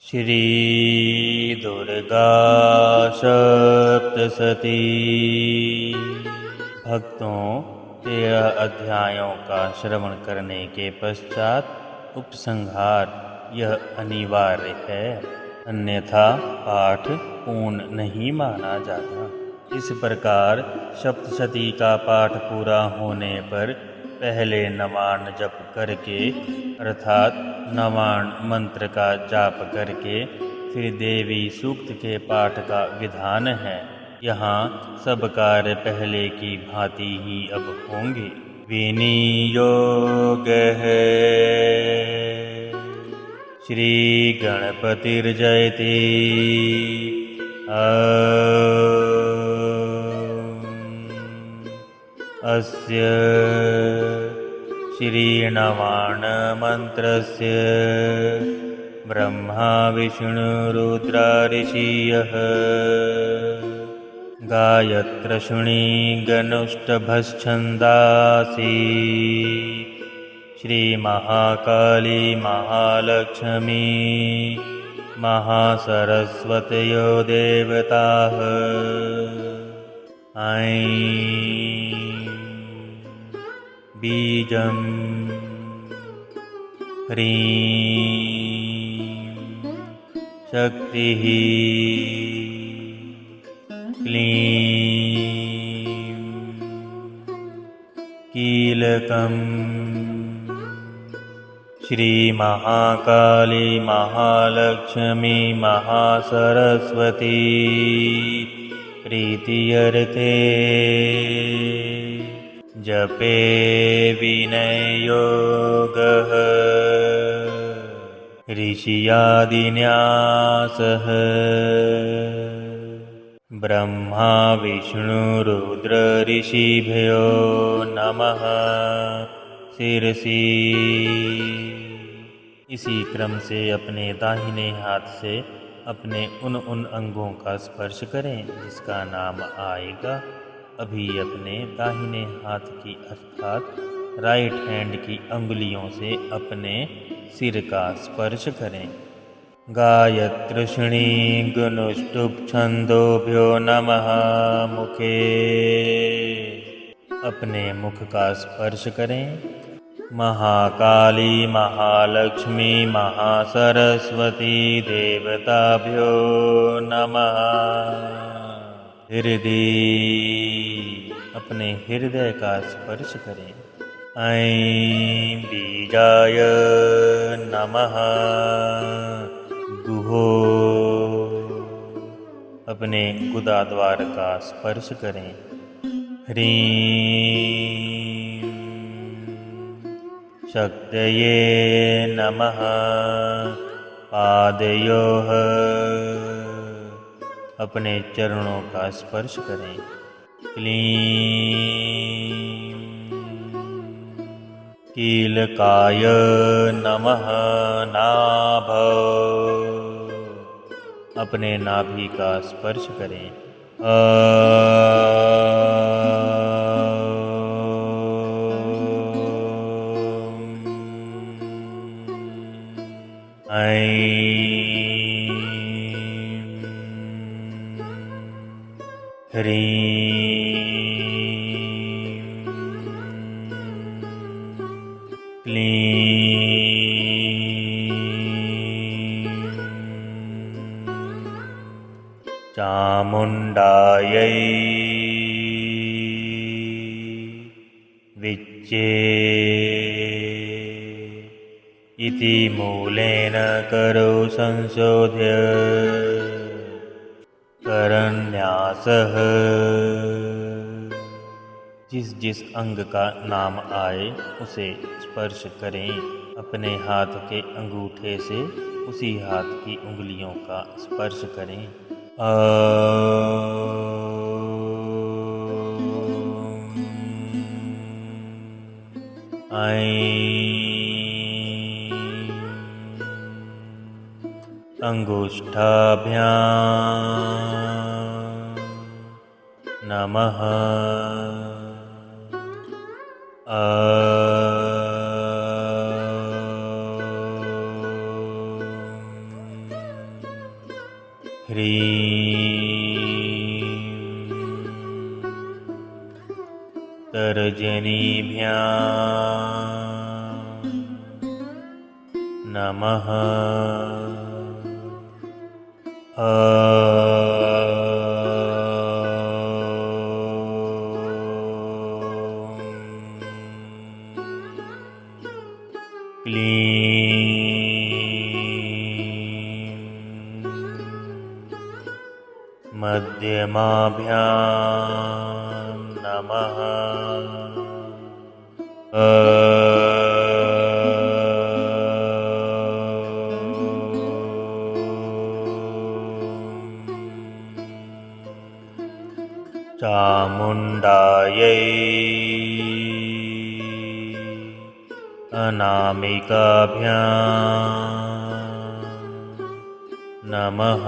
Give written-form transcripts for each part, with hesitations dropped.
श्री दुर्गा सप्तशती। भक्तों, 13 अध्यायों का श्रवण करने के पश्चात उपसंहार यह अनिवार्य है, अन्यथा पाठ पूर्ण नहीं माना जाता। इस प्रकार सप्तशती का पाठ पूरा होने पर पहले नवान जप करके अर्थात नवान मंत्र का जाप करके फिर देवी सूक्त के पाठ का विधान है। यहाँ सब कार्य पहले की भांति ही अब होंगे। विनियोग है। श्री गणपतिर्जयति। अस्य श्रीनवाणमन्त्रस्य ब्रह्मा विष्णुरुद्रा ऋषयः गायत्रशुणी गनुष्टभश्छन्दासि। श्रीमहाकाली महालक्ष्मी महासरस्वतयो देवताः। ऐं बीजं ह्रीं शक्तिः क्लीं कीलकम्। श्रीमहाकाली महालक्ष्मी महासरस्वती प्रीत्यर्थे जपे विनययोगः ऋषियादिन्यासः। ब्रह्मा विष्णुरुद्र ऋषिभ्यो नमः शिरसि। इसी क्रम से अपने दाहिने हाथ से अपने उन अंगों का स्पर्श करें जिसका नाम आएगा। अभी अपने दाहिने हाथ की अर्थात राइट हैंड की अंगुलियों से अपने सिर का स्पर्श करें। गायत्रश्री गुनुष्टुप छंदोभ्यो नमः मुखे। अपने मुख का स्पर्श करें। महाकाली महालक्ष्मी महासरस्वती देवताभ्यो नमः। हृदय अपने हृदय का स्पर्श करें। ऐं बीजाय नमः। गुहो अपने गुदा द्वार का स्पर्श करें। ह्रीं शक्तये नमः। पादयोः अपने चरणों का स्पर्श करें। क्लीं कीलकाय नमः। नाभौ अपने नाभि का स्पर्श करें। ह्रीं क्लीं चामुण्डायै विच्चे इति मूलेन करो संशोध्य करन्यासः। जिस जिस अंग का नाम आए उसे स्पर्श करें। अपने हाथ के अंगूठे से उसी हाथ की उंगलियों का स्पर्श करें। अंगुष्ठाभ्यां नमः। ह्रीं तर्जनीभ्यां नमः। क्लीं मध्यमाभ्यां नमः। चामुण्डायै अनामिकाभ्यां नमः।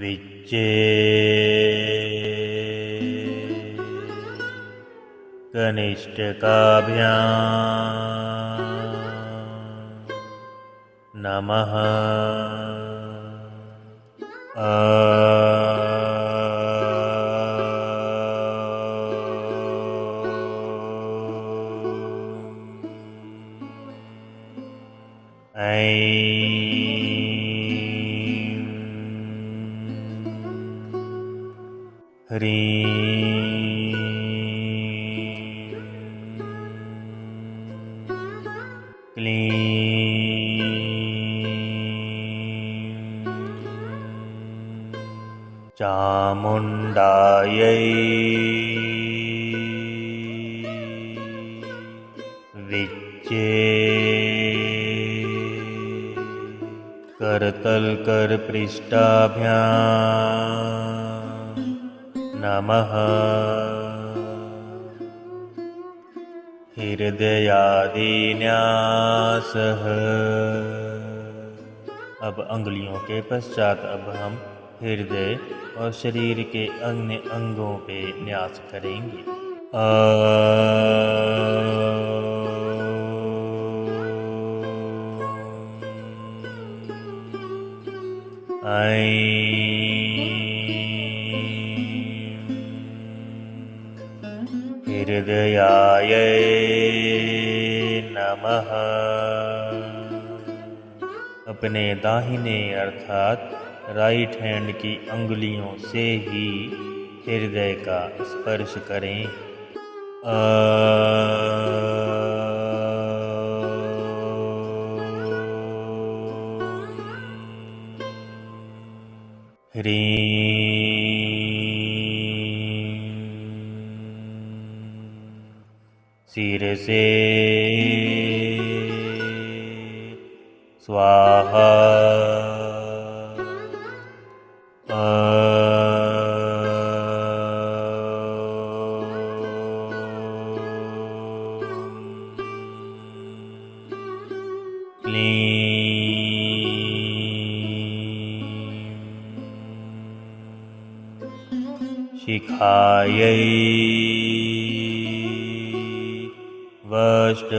विच्चे कनिष्ठकाभ्यां नमः। ऐं ह्रीं क्लीं चामुण्डायै विच्चे करतलकरपृष्ठाभ्यां नमः। हृदयादिन्यासः। अब अंगुलियों के पश्चात अब हम हृदय और शरीर के अन्य अंगों पे न्यास करेंगे। हृदयायै नमः। अपने दाहिने अर्थात राइट हैंड की अंगुलियों से ही हृदय का स्पर्श करें। ह्रीं शिरसे स्वाहा। शिखायै वष्ट।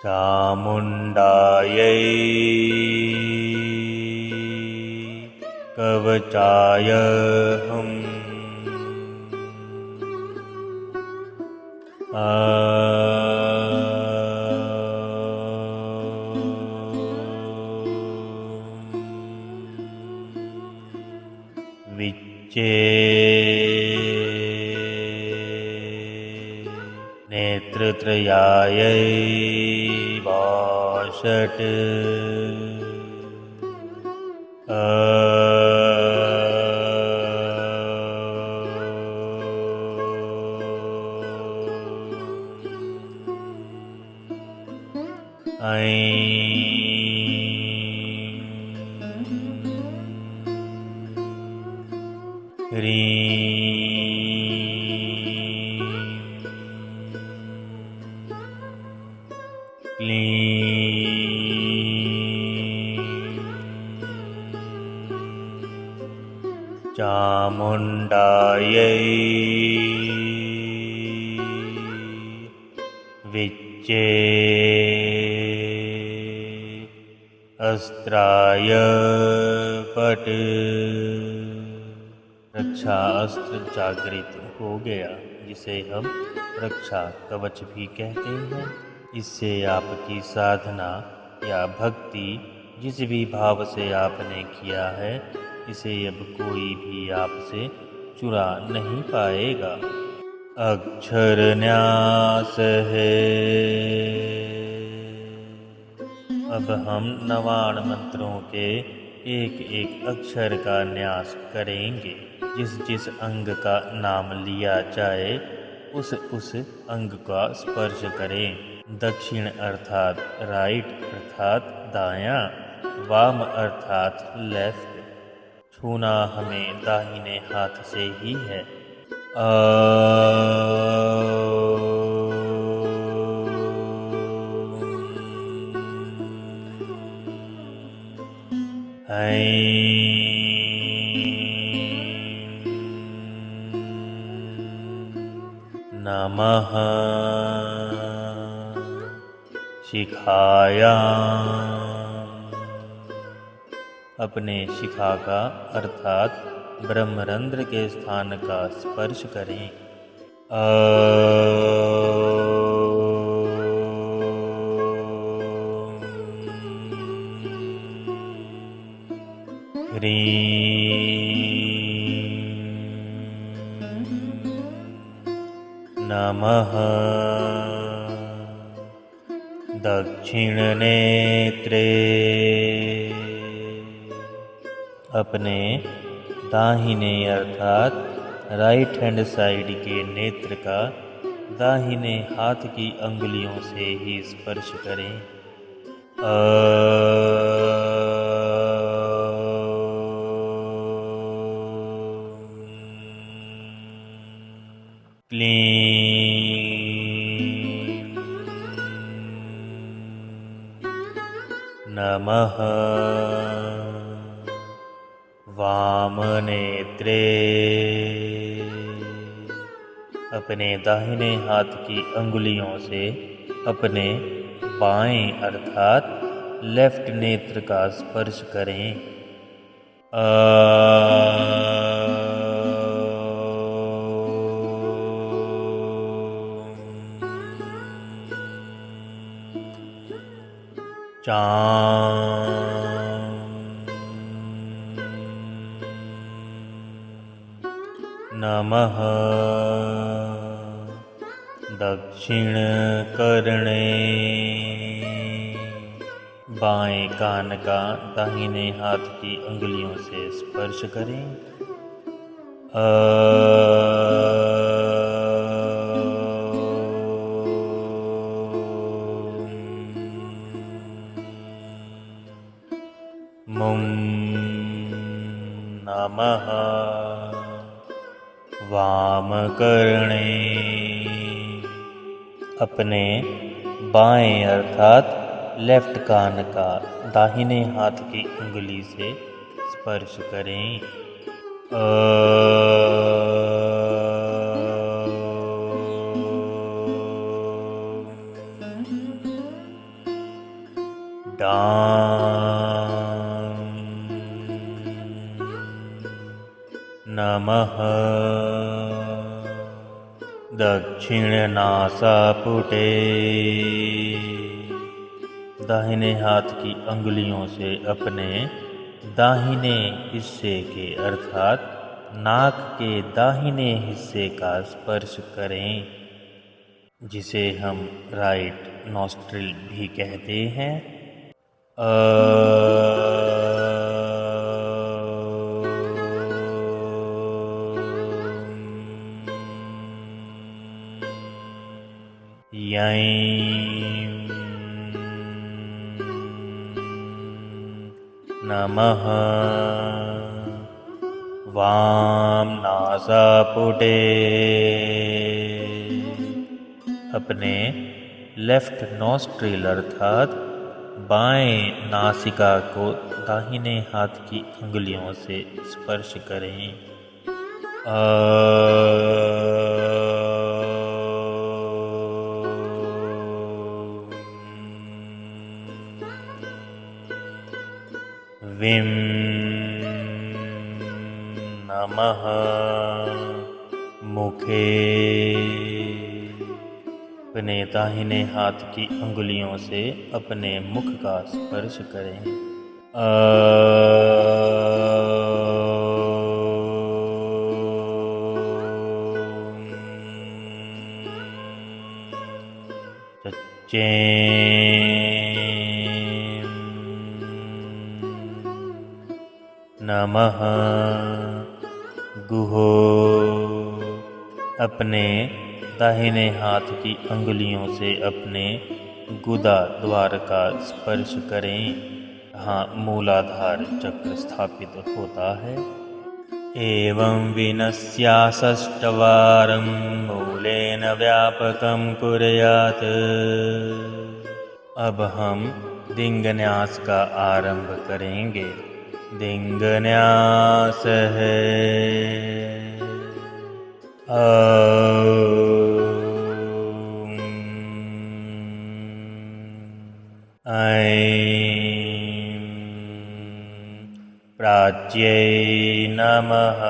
चामुण्डायै कवचाय हम। विच्चे नेत्रत्रयायै वाषट्। ह्रीं क्लीं चामुण्डायै विच्चे अस्त्राय पट। रक्षा अस्त्र जागृत हो गया, जिसे हम रक्षा कवच भी कहते हैं। इससे आपकी साधना या भक्ति जिस भी भाव से आपने किया है, इसे अब कोई भी आपसे चुरा नहीं पाएगा। अक्षर न्यास है। अब हम 99 मंत्रों के एक एक अक्षर का न्यास करेंगे। जिस जिस अंग का नाम लिया जाए, उस अंग का स्पर्श करें। दक्षिण अर्थात राइट अर्थात दायां, वाम अर्थात लेफ्ट। छूना हमें दाहिने हाथ से ही है। नमः शिखायाम्। अपने शिखा का अर्थात ब्रह्मरंध्र के स्थान का स्पर्श करें। नमः दक्षिण नेत्रे। अपने दाहिने अर्थात राइट हैंड साइड के नेत्र का दाहिने हाथ की अंगुलियों से ही स्पर्श करें। क्लीं नमः वामनेत्रे। अपने दाहिने हाथ की अंगुलियों से अपने बाएं अर्थात लेफ्ट नेत्र का स्पर्श करें। नमः दक्षिण कर्णे। बाएं कान का दाहिने हाथ की अंगुलियों से स्पर्श करें। मुं नमः वामकर्णे। अपने बाएं अर्थात लेफ्ट कान का दाहिने हाथ की उंगली से स्पर्श करें। डां नमः दक्षिण नासापुटे। दाहिने हाथ की अंगुलियों से अपने दाहिने हिस्से के अर्थात नाक के दाहिने हिस्से का स्पर्श करें, जिसे हम राइट नॉस्ट्रिल भी कहते हैं। नमः वाम नासापुटे। अपने लेफ्ट नॉस्ट्रिल अर्थात बाएं नासिका को दाहिने हाथ की अंगुलियों से स्पर्श करें। विं नमः मुखे अपने दाहिने हाथ की अंगुलियों से अपने मुख का स्पर्श करें। नमः गुहो अपने दाहिने हाथ की अंगुलियों से अपने गुदा द्वार का स्पर्श करें, जहाँ मूलाधार चक्र स्थापित होता है। एवं विनश्याषष्टवारं मूलेन व्यापकं कुर्यात्। अब हम दिङ्गन्यास का आरंभ करेंगे। दिङ्गन्यास है ऐं प्राच्यै नमः।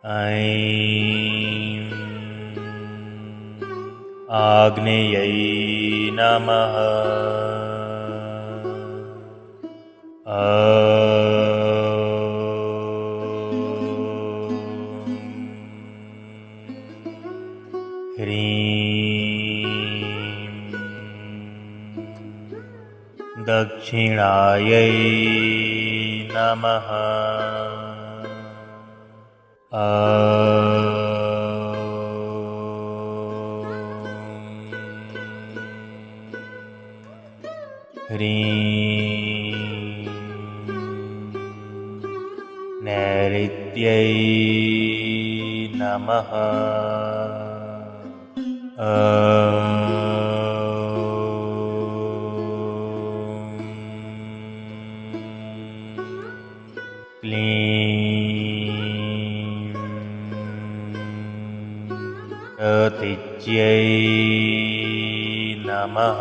ऐं आग्नेयै नमः। दक्षिणायै नमः। ह्रीं नैऋत्यै नमः। क्लीं प्रतीच्यै नमः।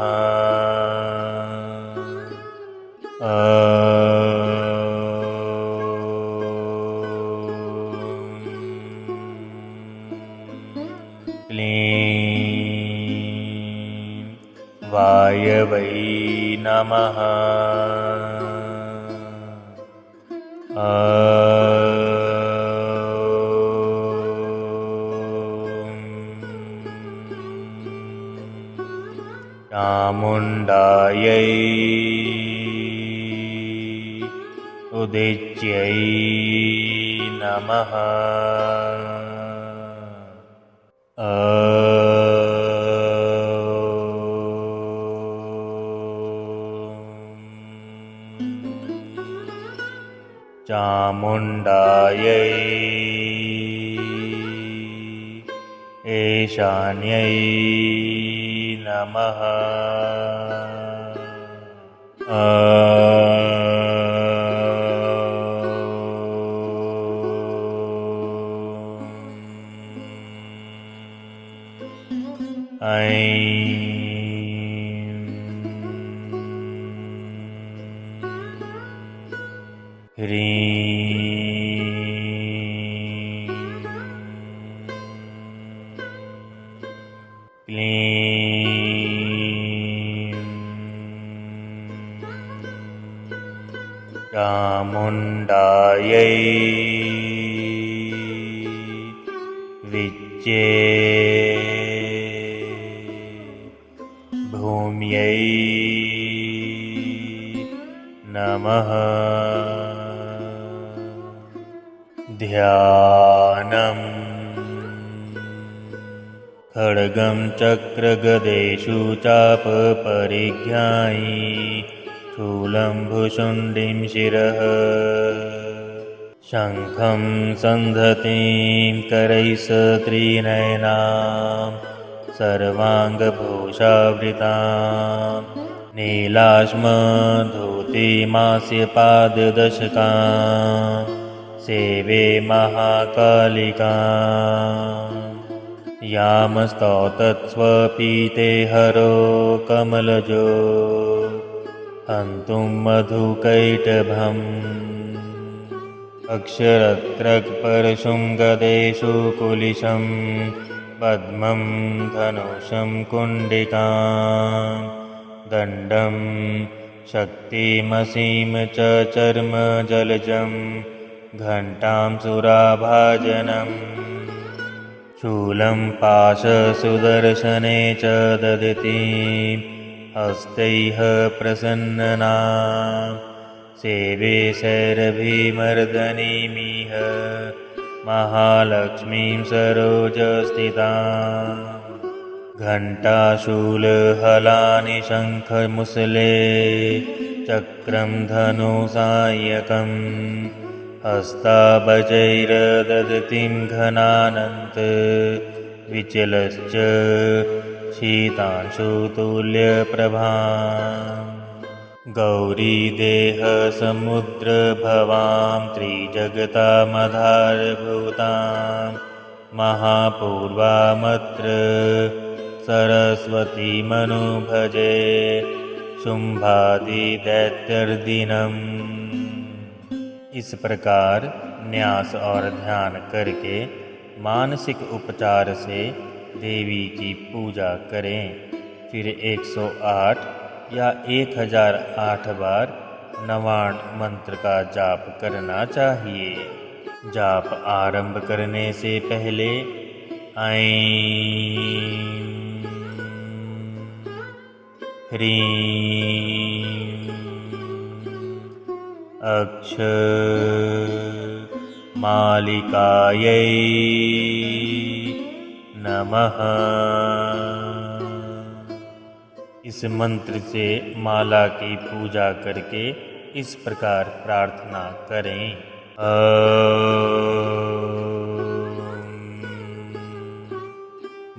क्लीं वायवै नमः। चामुण्डायै उदिच्यै नमः। चामुण्डायै ईशान्यै नमः। ऐं ह्रीं क्लीं चामुण्डायै विच्चे भूम्यै नमः। ध्यानम् खड्गं चक्रगदेषु चापपरिज्ञायै शूलं भुशुण्डिं शिरः शङ्खं सन्धतीं करैः त्रिनयनां सर्वाङ्गभूषावृतां नीलाश्मधूतिमास्य पाददशकां सेवे महाकालिकाम् यामस्तौतत्स्वपीते हरो कमलजो हन्तुं मधुकैटभम् अक्षरत्रक्परशुं गदेषु कुलिशं पद्मं धनुषं कुण्डिकां दण्डं शक्तिमसीं च चर्मजलजं घण्टां सुराभाजनम् शूलं पाशसुदर्शने च दधतीं हस्तैः प्रसन्ननां सेवे शैरभिमर्दनीमिह महालक्ष्मीं सरोजस्थितां घण्टाशूलहलानि शङ्खमुसले चक्रं धनुसायकम् हस्ताभजैर्दधतीं घनानन्त विचलश्च शीतांशुतुल्यप्रभां गौरीदेहसमुद्रभवां त्रिजगतामधारभूतां महापूर्वामत्र सरस्वतीमनुभजे शुम्भादिदैत्यर्दिनम्। इस प्रकार न्यास और ध्यान करके मानसिक उपचार से देवी की पूजा करें। फिर 108 या 1008 बार नवाण मंत्र का जाप करना चाहिए। जाप आरंभ करने से पहले ऐं ह्रीं अक्षमालिकायै नमः। इस मंत्र से माला की पूजा करके इस प्रकार प्रार्थना करें।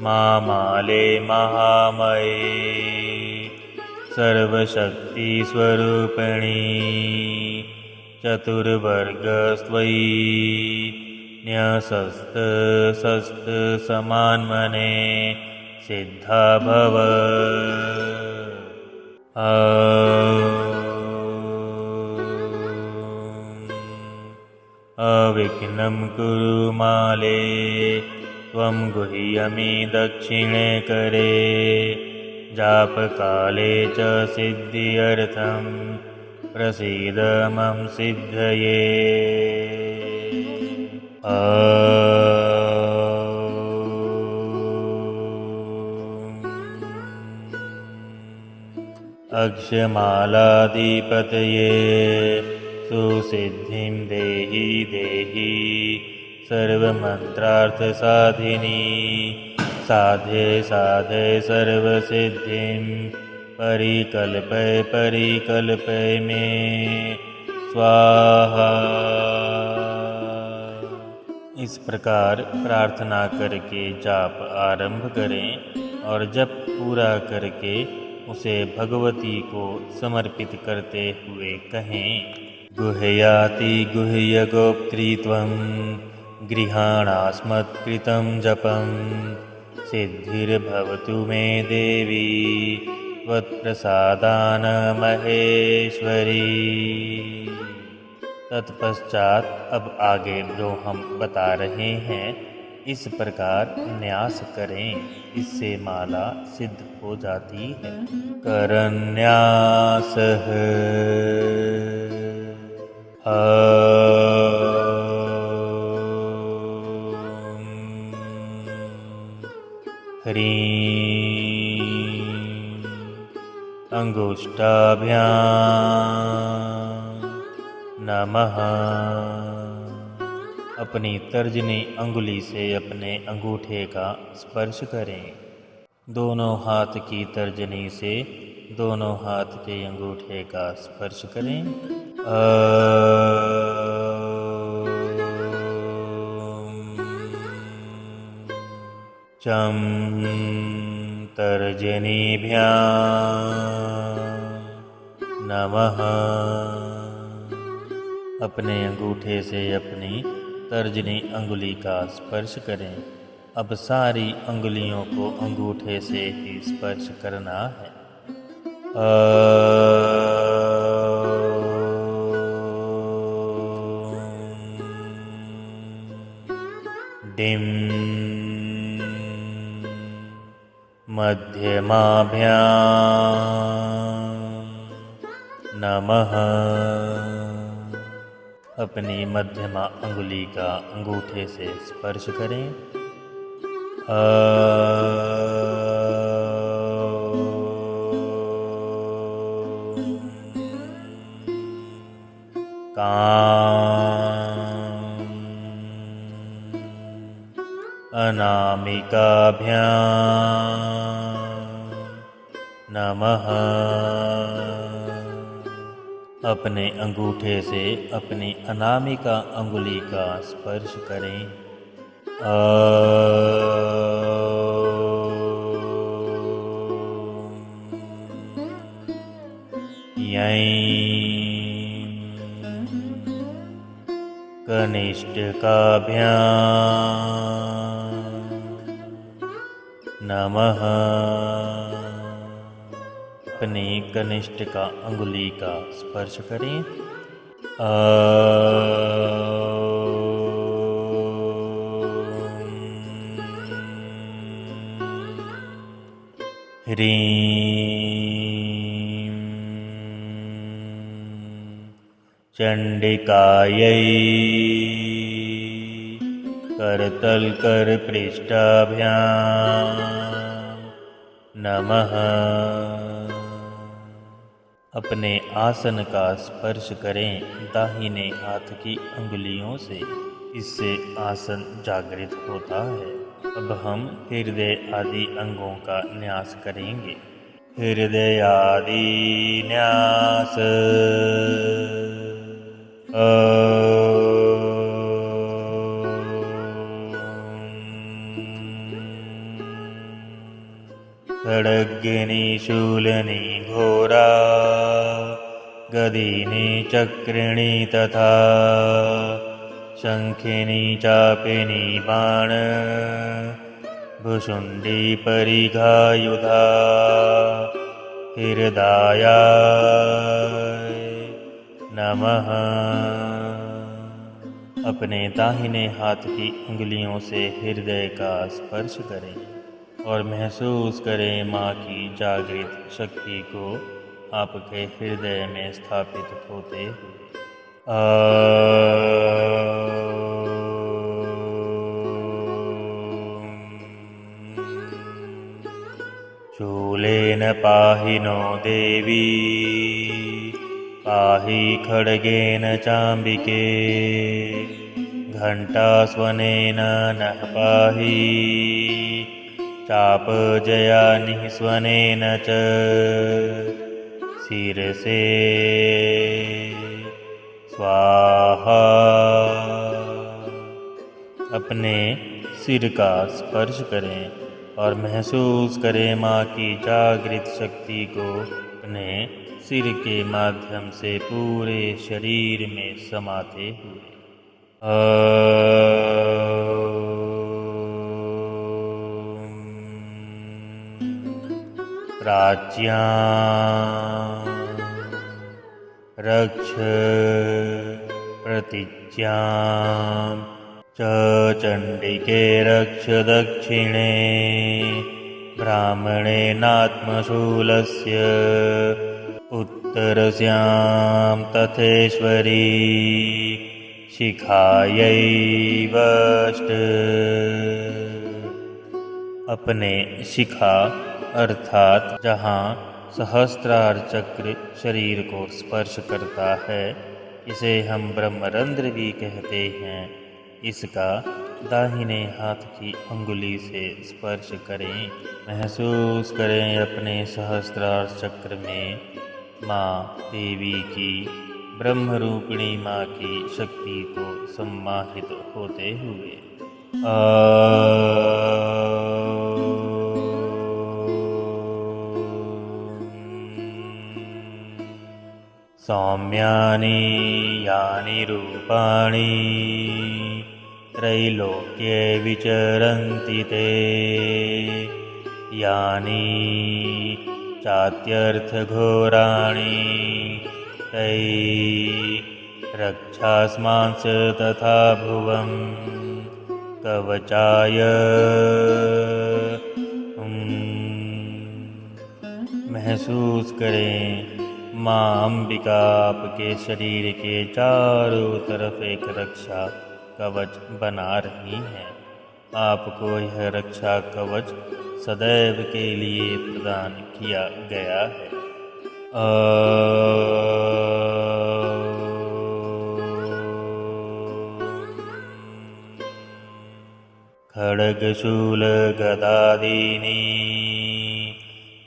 मामाले महामये सर्वशक्ति स्वरूपिणी चतुर्वर्गस्त्वयि न्यसस्त समान्मने सिद्धा भव। अविघ्नं कुरु माले त्वं गुह्यमि दक्षिणे करे जापकाले च सिद्ध्यर्थं प्रसीद मम सिद्धये। अक्षमालाधिपतये सुसिद्धिं देहि देहि सर्वमन्त्रार्थसाधिनी साधे साधे सर्वसिद्धिं परिकल्पय परिकल्पय मे स्वाहा। इस प्रकार प्रार्थना करके जाप आरंभ करें और जप पूरा करके उसे भगवती को समर्पित करते हुए कहें। गुह्याति गुह्य गोप्त्रीत्वं गृहाणास्मत्कृतं जपं सिद्धिर्भवतु मे देवी त्वत्प्रसादान महेश्वरी। तत्पश्चात अब आगे जो हम बता रहे हैं इस प्रकार न्यास करें, इससे माला सिद्ध हो जाती है। करन्यासः ह्रीं अंगुष्ठाभ्यां नमः। अपनी तर्जनी अंगुली से अपने अंगूठे का स्पर्श करें। दोनों हाथ की तर्जनी से दोनों हाथ के अंगूठे का स्पर्श करें। चं तर्जनीभ्यां नमः। अपने अंगूठे से अपनी तर्जनी अंगुली का स्पर्श करें। अब सारी अंगुलियों को अंगूठे से ही स्पर्श करना है। डिं मध्यमाभ्यां नमः। अपनी मध्यमा अंगुली का अंगूठे से स्पर्श करें। कां अनामिकाभ्यां नमः। अपने अंगूठे से अपनी अनामिका अंगुली का स्पर्श करें। यं कनिष्ठिकाभ्यां नमः। अपनी कनिष्ठिका अंगुली का स्पर्श करें। ह्रीं चण्डिकायै करतलकरपृष्ठाभ्यां नमः। अपने आसन का स्पर्श करें दाहिने हाथ की अंगुलियों से। इससे आसन जागृत होता है। अब हम हृदय आदि अंगों का न्यास करेंगे। हृदय आदि न्यास। खड्गिनी शूलिनी घोरा गदिनी चक्रिणी तथा शंखिनी चापिनी बाण भुशुंडी परिघायुधा हृदयाय नमः। अपने दाहिने हाथ की उंगलियों से हृदय का स्पर्श करें और महसूस करें माँ की जागृत शक्ति को आपके हृदय में स्थापित होते हुए। शूलेन पाहि नो देवी पाहि खड्गेन चाम्बिके घण्टास्वनेन नः पाहि चापजया निःस्वनेन च शिरसे स्वाहा। अपने सिर का स्पर्श करें और महसूस करें माँ की जागृत शक्ति को अपने सिर के माध्यम से पूरे शरीर में समाते हुए। प्राच्यां रक्ष प्रतिज्ञां च चण्डिके रक्ष दक्षिणे ब्राह्मणेनात्मशूलस्य उत्तरस्यां तथेश्वरी शिखायैवष्ट। अपने शिखा अर्थात जहाँ सहस्त्रार चक्र शरीर को स्पर्श करता है, इसे हम ब्रह्मरंध्र भी कहते हैं। इसका दाहिने हाथ की अंगुली से स्पर्श करें। महसूस करें अपने सहस्त्रार चक्र में माँ देवी की, ब्रह्मरूपिणी माँ की शक्ति को सम्माहित होते हुए। सौम्यानि यानि रूपाणि त्रैलोक्ये विचरन्ति ते, यानि चात्यर्थघोराणि तै रक्षास्मांस तथा भुवं कवचाय। महसूस करें माँ अंबिका आपके शरीर के चारों तरफ एक रक्षा कवच बना रही हैं। आपको यह रक्षा कवच सदैव के लिए प्रदान किया गया है। खड्गशूल गदादीनि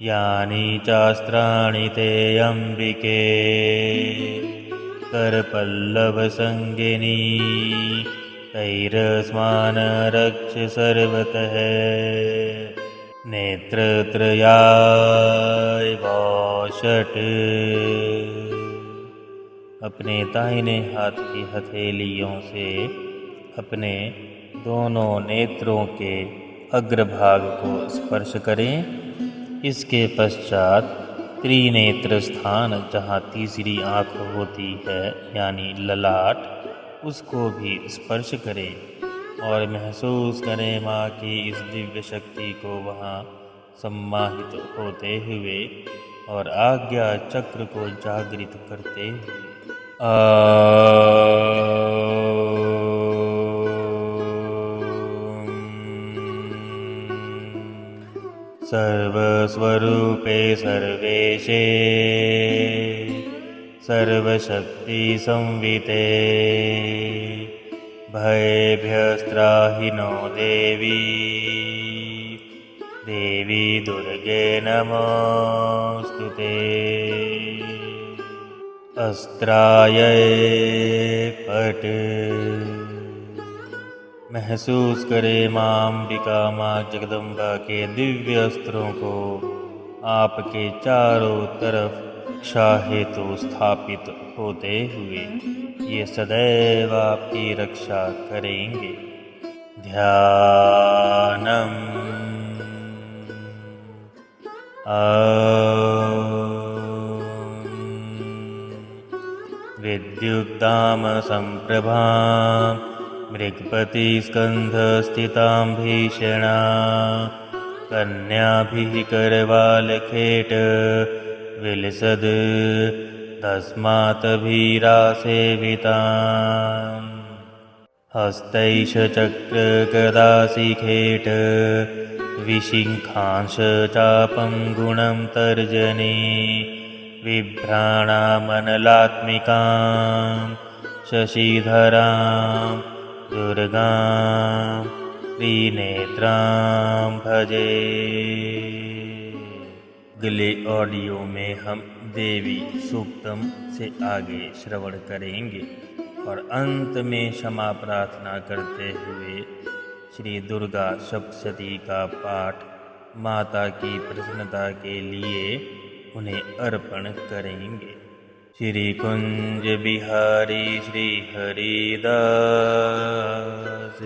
यानि चास्त्राणि ते अंबिके, करपल्लवसंगिनी तैरस्मान् रक्ष सर्वतः। नेत्रत्रयाय वषट्। अपने दाहिने हाथ की हथेलियों से अपने दोनों नेत्रों के अग्रभाग को स्पर्श करें। इसके पश्चात त्रिनेत्र स्थान, जहाँ तीसरी आँख होती है यानी ललाट, उसको भी स्पर्श करें और महसूस करें माँ की इस दिव्य शक्ति को वहाँ सम्माहित होते हुए और आज्ञा चक्र को जागृत करते हुए। सर्वस्वरूपे सर्वेशे सर्वशक्ति संविते, भयेभ्यस्त्राहि नो देवी, देवी दुर्गे नमोऽस्तुते। अस्त्रायै फट्। महसूस करें माँ अंबिका, माँ जगदम्बा के दिव्य अस्त्रों को आपके चारों तरफ रक्षा हेतु स्थापित होते हुए। ये सदैव आपकी रक्षा करेंगे। ध्यानम्। विद्युक्ताम संप्रभां मृगपतिस्कन्धस्थितां भीषणा, कन्याभिः करवालखेट विलसद् तस्मात् हस्तैष चक्रगदाशिखेट विशिखांश चापं गुणं तर्जनी, बिभ्राणामनलात्मिकां शशिधरां दुर्गां त्रिनेत्रां भजे। अगले ऑडियो में हम देवी सूक्तम से आगे श्रवण करेंगे और अंत में क्षमा प्रार्थना करते हुए श्री दुर्गा सप्तशती का पाठ माता की प्रसन्नता के लिए उन्हें अर्पण करेंगे। श्री कुंज बिहारी श्री हरिदास